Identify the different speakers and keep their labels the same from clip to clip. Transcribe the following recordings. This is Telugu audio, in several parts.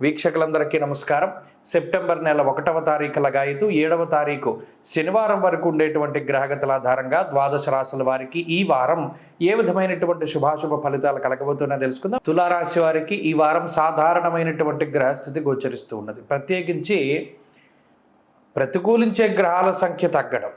Speaker 1: వీక్షకులందరికీ నమస్కారం. సెప్టెంబర్ నెల 1వ తారీఖు లగాయతు 7వ తారీఖు శనివారం వరకు ఉండేటువంటి గ్రహగతుల ఆధారంగా ద్వాదశ రాశుల వారికి ఈ వారం ఏ విధమైనటువంటి శుభాశుభ ఫలితాలు కలగబోతున్నా తెలుసుకుందాం. తులారాశి వారికి ఈ వారం సాధారణమైనటువంటి గ్రహస్థితి గోచరిస్తూ ఉన్నది. ప్రత్యేకించి ప్రతికూలించే గ్రహాల సంఖ్య తగ్గడం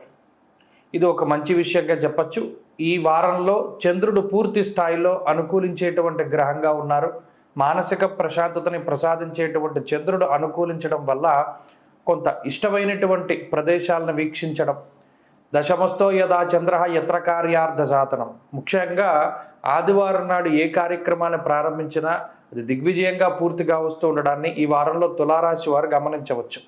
Speaker 1: ఇది ఒక మంచి విషయంగా చెప్పచ్చు. ఈ వారంలో చంద్రుడు పూర్తి స్థాయిలో అనుకూలించేటువంటి గ్రహంగా ఉన్నారు. మానసిక ప్రశాంతతని ప్రసాదించేటువంటి చంద్రుడు అనుకూలించడం వల్ల కొంత ఇష్టమైనటువంటి ప్రదేశాలను వీక్షించడం, దశమస్తో యదా చంద్ర యత్ర కార్యార్థ సాధనం, ముఖ్యంగా ఆదివారం నాడు ఏ కార్యక్రమాన్ని ప్రారంభించినా అది దిగ్విజయంగా పూర్తిగా వస్తూ ఉండడాన్ని ఈ వారంలో తులారాశి వారు గమనించవచ్చు.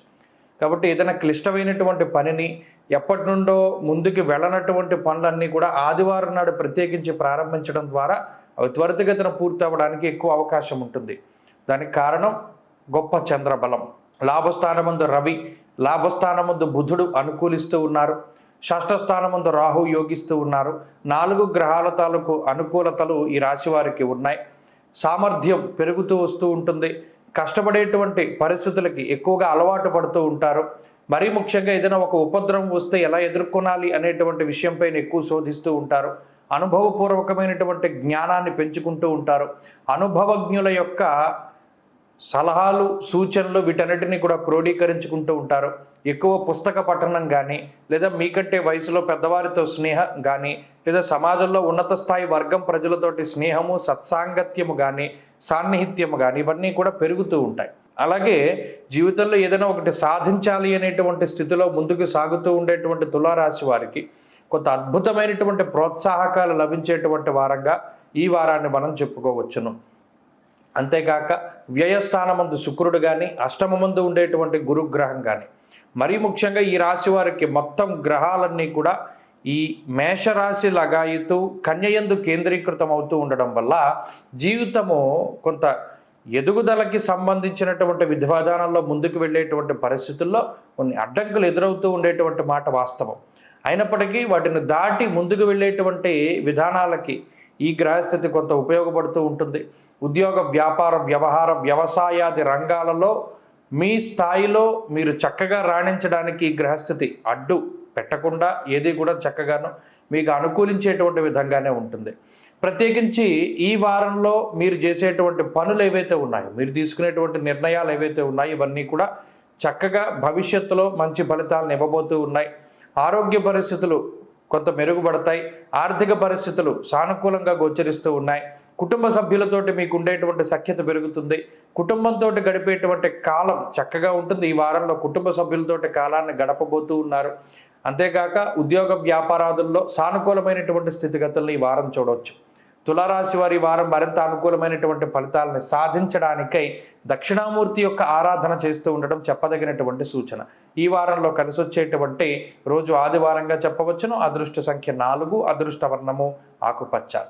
Speaker 1: కాబట్టి ఏదైనా క్లిష్టమైనటువంటి పనిని ఎప్పటి నుండో ముందుకు వెళ్ళనటువంటి పనులన్నీ కూడా ఆదివారం నాడు ప్రత్యేకించి ప్రారంభించడం ద్వారా అవి త్వరితగతిన పూర్తి అవ్వడానికి ఎక్కువ అవకాశం ఉంటుంది. దానికి కారణం గొప్ప చంద్రబలం. లాభస్థానమందు రవి, లాభస్థానమందు బుధుడు అనుకూలిస్తూ ఉన్నారు. షష్ఠ స్థానమందు రాహు యోగిస్తూ ఉన్నారు. 4 గ్రహాల తాలూకు అనుకూలతలు ఈ రాశి వారికి ఉన్నాయి. సామర్థ్యం పెరుగుతూ వస్తూ ఉంటుంది. కష్టపడేటువంటి పరిస్థితులకి ఎక్కువగా అలవాటు పడుతూ ఉంటారు. మరీ ముఖ్యంగా ఏదైనా ఒక ఉపద్రవం వస్తే ఎలా ఎదుర్కొనాలి అనేటువంటి విషయంపైన ఎక్కువ శోధిస్తూ ఉంటారు. అనుభవపూర్వకమైనటువంటి జ్ఞానాన్ని పెంచుకుంటూ ఉంటారు. అనుభవజ్ఞుల యొక్క సలహాలు, సూచనలు వీటన్నిటినీ కూడా క్రోడీకరించుకుంటూ ఉంటారు. ఎక్కువ పుస్తక పఠనం కానీ, లేదా మీకంటే వయసులో పెద్దవారితో స్నేహం కానీ, లేదా సమాజంలో ఉన్నత స్థాయి వర్గం ప్రజలతోటి స్నేహము, సత్సాంగత్యము కానీ, సాన్నిహిత్యము కానీ ఇవన్నీ కూడా పెరుగుతూ ఉంటాయి. అలాగే జీవితంలో ఏదైనా ఒకటి సాధించాలి అనేటువంటి స్థితిలో ముందుకు సాగుతూ ఉండేటువంటి తులారాశి వారికి కొంత అద్భుతమైనటువంటి ప్రోత్సాహకాలు లభించేటువంటి వారంగా ఈ వారాన్ని మనం చెప్పుకోవచ్చును. అంతేకాక వ్యయస్థానమందు శుక్రుడు కానీ, అష్టమమందు ఉండేటువంటి గురుగ్రహం కానీ, మరీ ముఖ్యంగా ఈ రాశి వారికి మొత్తం గ్రహాలన్నీ కూడా ఈ మేషరాశి లగాయితూ కన్యయందు కేంద్రీకృతం అవుతూ ఉండడం వల్ల జీవితము కొంత ఎదుగుదలకి సంబంధించినటువంటి విధానాల్లో ముందుకు వెళ్ళేటువంటి పరిస్థితుల్లో కొన్ని అడ్డంకులు ఎదురవుతూ ఉండేటువంటి మాట వాస్తవం. అయినప్పటికీ వాటిని దాటి ముందుకు వెళ్ళేటువంటి విధానాలకి ఈ గ్రహస్థితి కొంత ఉపయోగపడుతూ ఉంటుంది. ఉద్యోగ, వ్యాపార, వ్యవహార, వ్యవసాయాది రంగాలలో మీ స్థాయిలో మీరు చక్కగా రాణించడానికి ఈ గ్రహస్థితి అడ్డు పెట్టకుండా ఏది కూడా చక్కగాను మీకు అనుకూలించేటువంటి విధంగానే ఉంటుంది. ప్రత్యేకించి ఈ వారంలో మీరు చేసేటువంటి పనులు ఏవైతే ఉన్నాయో, మీరు తీసుకునేటువంటి నిర్ణయాలు ఏవైతే ఉన్నాయో ఇవన్నీ కూడా చక్కగా భవిష్యత్తులో మంచి ఫలితాలను ఇవ్వబోతూ ఉన్నాయి. ఆరోగ్య పరిస్థితులు కొంత మెరుగుపడతాయి. ఆర్థిక పరిస్థితులు సానుకూలంగా గోచరిస్తూ ఉన్నాయి. కుటుంబ సభ్యులతోటి మీకు ఉండేటువంటి సఖ్యత పెరుగుతుంది. కుటుంబంతో గడిపేటువంటి కాలం చక్కగా ఉంటుంది. ఈ వారంలో కుటుంబ సభ్యులతోటి కాలాన్ని గడపబోతూ ఉన్నారు. అంతేకాక ఉద్యోగ వ్యాపారాదుల్లో సానుకూలమైనటువంటి స్థితిగతులను ఈ వారం చూడవచ్చు. తులారాశి వారి వారం మరింత అనుకూలమైనటువంటి ఫలితాలను సాధించడానికై దక్షిణామూర్తి యొక్క ఆరాధన చేస్తూ ఉండడం చెప్పదగినటువంటి సూచన. ఈ వారంలో కలిసి వచ్చేటువంటి రోజు ఆదివారంగా చెప్పవచ్చును. అదృష్ట సంఖ్య 4, అదృష్ట వర్ణము ఆకుపచ్చ.